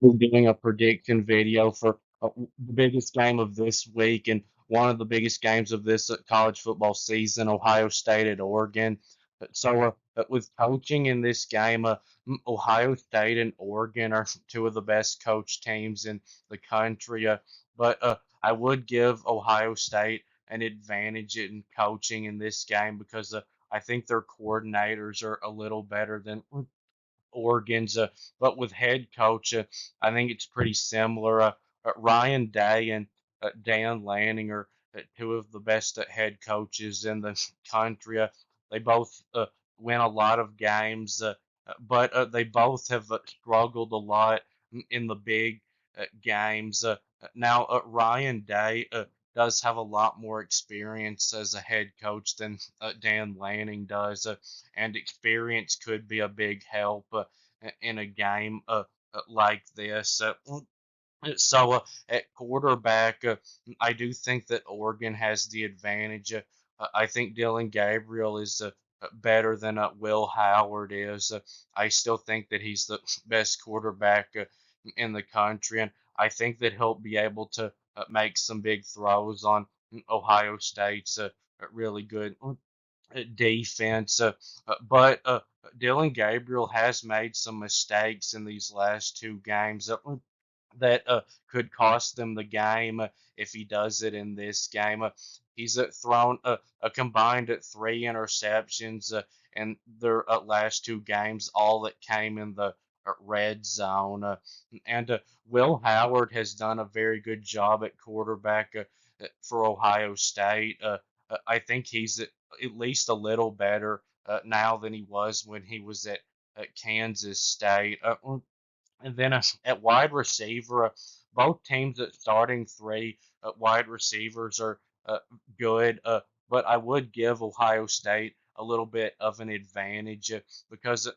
we're doing a prediction video for the biggest game of this week and one of the biggest games of this college football season, Ohio State at Oregon. With coaching in this game, Ohio State and Oregon are two of the best coach teams in the country. But I would give Ohio State an advantage in coaching in this game because I think their coordinators are a little better than Oregon's. But with head coach, I think it's pretty similar. Ryan Day and Dan Lanning are two of the best head coaches in the country. They both win a lot of games, but they both have struggled a lot in the big games. Now, Ryan Day does have a lot more experience as a head coach than Dan Lanning does, and experience could be a big help in a game like this. At quarterback, I do think that Oregon has the advantage. I think Dylan Gabriel is better than Will Howard is. I still think that he's the best quarterback in the country, and I think that he'll be able to make some big throws on Ohio State's really good defense. But Dylan Gabriel has made some mistakes in these last two games that could cost them the game if he does it in this game. He's thrown a combined three interceptions in their last two games, all that came in the red zone. And Will Howard has done a very good job at quarterback for Ohio State. I think he's at least a little better now than he was when he was at Kansas State. And then at wide receiver, both teams at starting three wide receivers are good, but I would give Ohio State a little bit of an advantage because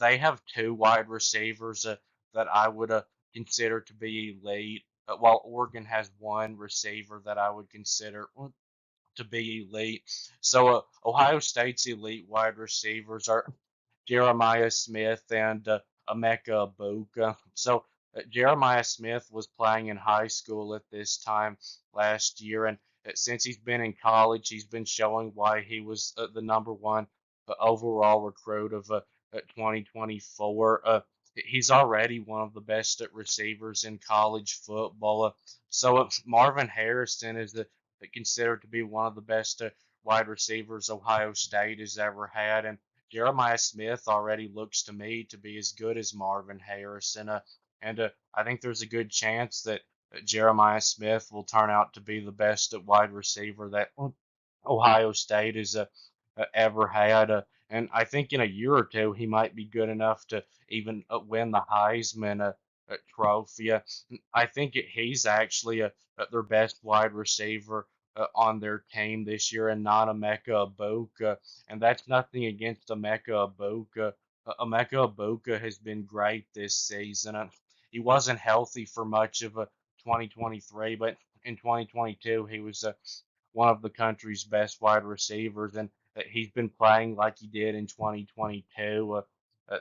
they have two wide receivers that I would consider to be elite, while Oregon has one receiver that I would consider to be elite. Ohio State's elite wide receivers are Jeremiah Smith and Emeka Ibuka. Jeremiah Smith was playing in high school at this time last year, and since he's been in college, he's been showing why he was the number one overall recruit of 2024. He's already one of the best receivers in college football. Marvin Harrison is considered to be one of the best wide receivers Ohio State has ever had, and Jeremiah Smith already looks to me to be as good as Marvin Harrison, and I think there's a good chance that Jeremiah Smith will turn out to be the best wide receiver that Ohio State has ever had. And I think in a year or two, he might be good enough to even win the Heisman trophy. I think he's actually their best wide receiver on their team this year, and not Emeka Ibuka. And that's nothing against Emeka Ibuka. Emeka Ibuka has been great this season. He wasn't healthy for much of 2023, but in 2022 he was one of the country's best wide receivers, and he's been playing like he did in 2022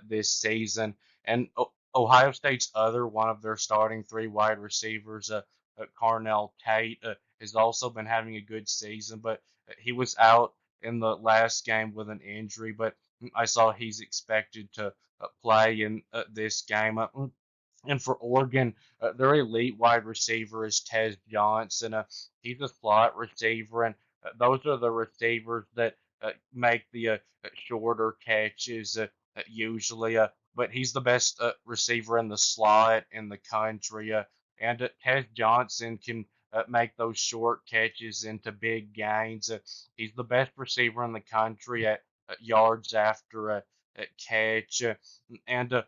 this season. And Ohio State's other one of their starting three wide receivers, Carnell Tate, has also been having a good season, but he was out in the last game with an injury. But I saw he's expected to play in this game. And for Oregon, their elite wide receiver is Tez Johnson. He's a slot receiver, and those are the receivers that make the shorter catches usually. But he's the best receiver in the slot in the country. And Tez Johnson can make those short catches into big gains. He's the best receiver in the country at yards after a catch. And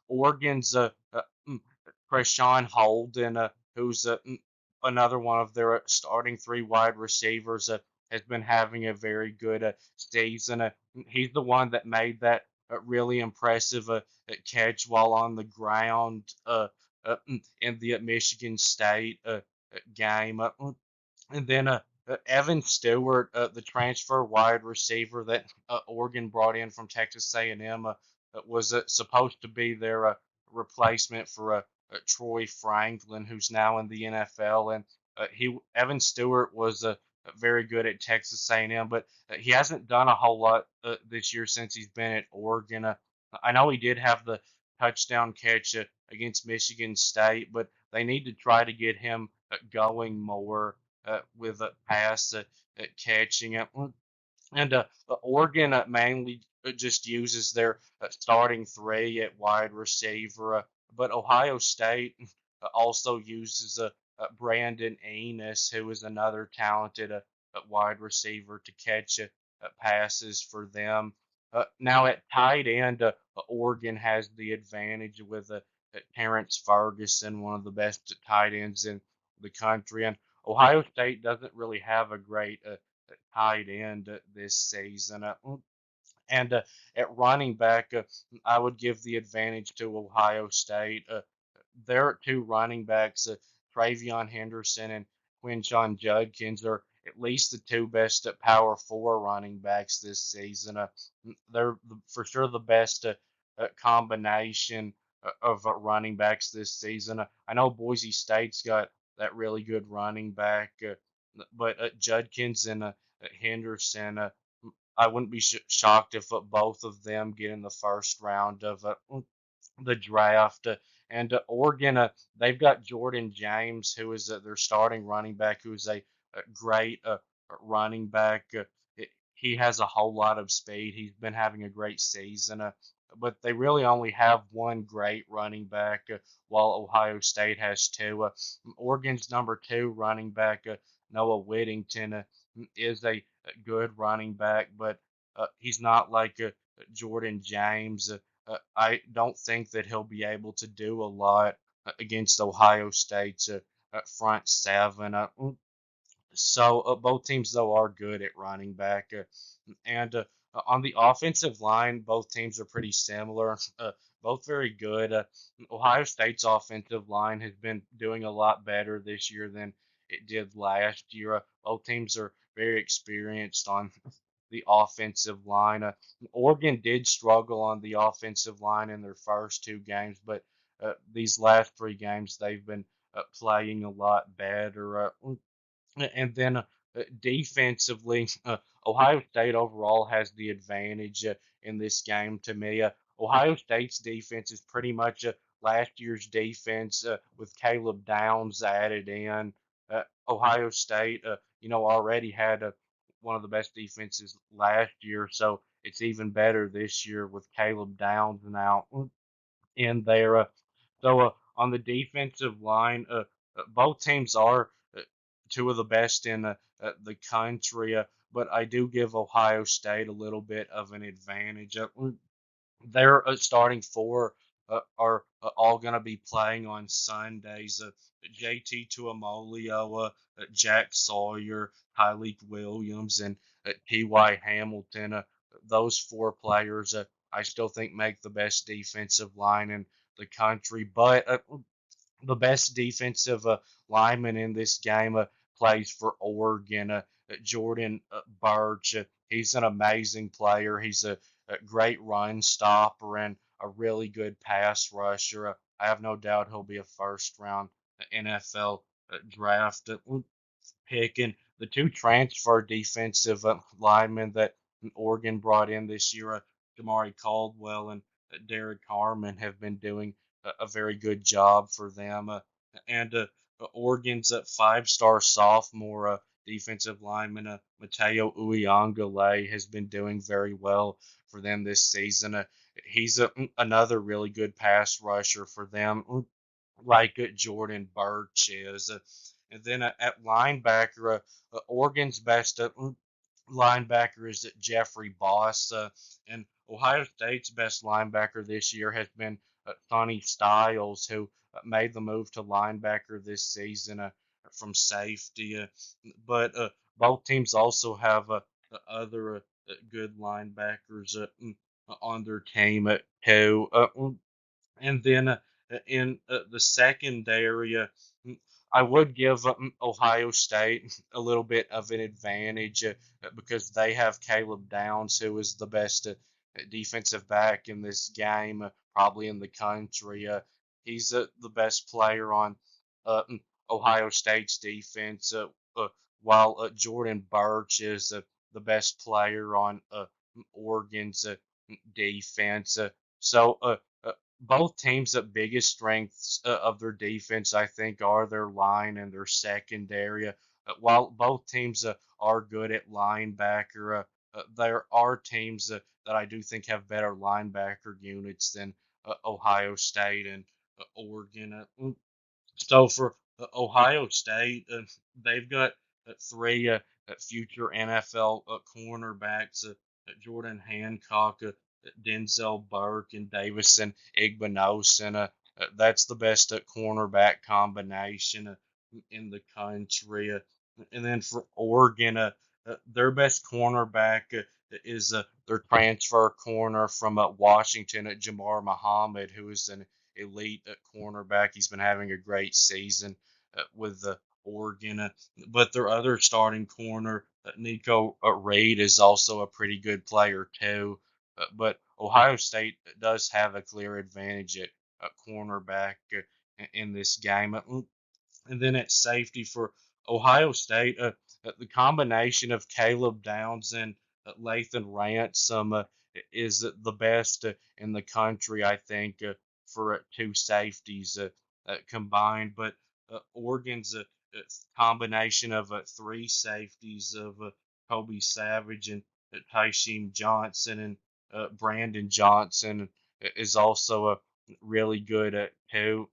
Oregon's Krishan Holden, who's another one of their starting three wide receivers, has been having a very good season. He's the one that made that really impressive catch while on the ground in the Michigan State game. And then Evan Stewart, the transfer wide receiver that Oregon brought in from Texas A&M, was supposed to be their replacement for Troy Franklin, who's now in the NFL, and Evan Stewart was very good at Texas A&M, but he hasn't done a whole lot this year since he's been at Oregon. I know he did have the touchdown catch against Michigan State, but they need to try to get him going more with pass catching. And Oregon mainly just uses their starting three at wide receiver, but Ohio State also uses Brandon Enos, who is another talented wide receiver to catch passes for them. Now at tight end, Oregon has the advantage with Terrence Ferguson, one of the best tight ends in the country, and Ohio State doesn't really have a great tight end this season. And at running back, I would give the advantage to Ohio State. Their two running backs, Travion Henderson and Quinshon Judkins, are at least the two best Power Four running backs this season. They're for sure the best combination of running backs this season. I know Boise State's got that really good running back, but Judkins and Henderson, I wouldn't be shocked if both of them get in the first round of the draft. And Oregon, they've got Jordan James, who is their starting running back, who is a great running back. He has a whole lot of speed. He's been having a great season. But they really only have one great running back, while Ohio State has two. Oregon's number two running back, Noah Whittington, is a good running back, but he's not like Jordan James. I don't think that he'll be able to do a lot against Ohio State's front seven. So both teams though are good at running back, and on the offensive line, both teams are pretty similar. Both very good. Ohio State's offensive line has been doing a lot better this year than it did last year. Both teams are very experienced on the offensive line. Oregon did struggle on the offensive line in their first two games, but these last three games they've been playing a lot better. And then defensively, Ohio State overall has the advantage in this game to me. Ohio State's defense is pretty much last year's defense with Caleb Downs added in. Ohio State, already had one of the best defenses last year, so it's even better this year with Caleb Downs now in there. So on the defensive line, both teams are two of the best in the country, but I do give Ohio State a little bit of an advantage. Their starting four are all going to be playing on Sundays. JT Tuamolio, Jack Sawyer, Tyleek Williams, and T.Y. Hamilton. Those four players, I still think, make the best defensive line in the country. But the best defensive lineman in this game plays for Oregon. Jordan Burch. He's an amazing player. He's a great run stopper and a really good pass rusher. I have no doubt he'll be a first round NFL draft pick. And the two transfer defensive linemen that Oregon brought in this year, Jamari Caldwell and Derek Harmon, have been doing a very good job for them. And Oregon's five-star sophomore defensive lineman, Mateo Uyangale, has been doing very well for them this season. He's another really good pass rusher for them, like Jordan Burch is. And then at linebacker, Oregon's best linebacker is Jeffrey Boss, and Ohio State's best linebacker this year has been Sonny Styles, who made the move to linebacker this season from safety. But both teams also have other good linebackers on their team too. And then in the secondary, I would give Ohio State a little bit of an advantage because they have Caleb Downs, who is the best defensive back in this game, probably in the country. He's the best player on Ohio State's defense, while Jordan Burch is the best player on Oregon's defense. So both teams' biggest strengths of their defense, I think, are their line and their secondary. While both teams are good at linebacker, there are teams that I do think have better linebacker units than Ohio State and Oregon. So for Ohio State, they've got three future NFL cornerbacks: Jordan Hancock, Denzel Burke, and Davison Igbinosun. That's the best cornerback combination in the country. And then for Oregon, their best cornerback is their transfer corner from Washington, Jamar Muhammad, who is an elite cornerback. He's been having a great season with Oregon. But their other starting corner, Nico Reed, is also a pretty good player too. But Ohio State does have a clear advantage at cornerback in this game. And then at safety for Ohio State, the combination of Caleb Downs and Lathan Ransom is the best in the country, I think, for two safeties combined. But Oregon's combination of three safeties of Kobe Savage and Tysheem Johnson and Brandon Johnson is also really good at too.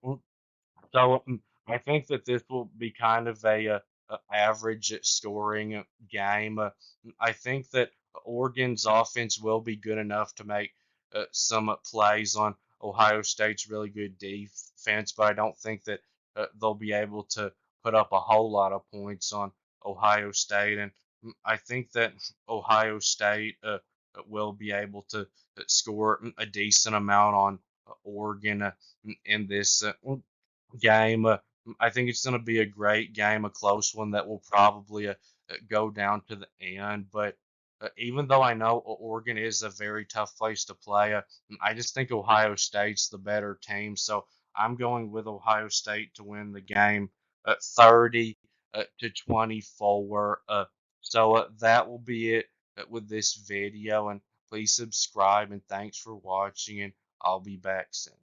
So I think that this will be kind of a average scoring game. I think that Oregon's offense will be good enough to make some plays on Ohio State's really good defense, but I don't think that they'll be able to put up a whole lot of points on Ohio State. And I think that Ohio State will be able to score a decent amount on Oregon in this game. I think it's going to be a great game, a close one that will probably go down to the end. But even though I know Oregon is a very tough place to play, I just think Ohio State's the better team. So I'm going with Ohio State to win the game 30 to 24. So that will be it with this video. And please subscribe and thanks for watching. And I'll be back soon.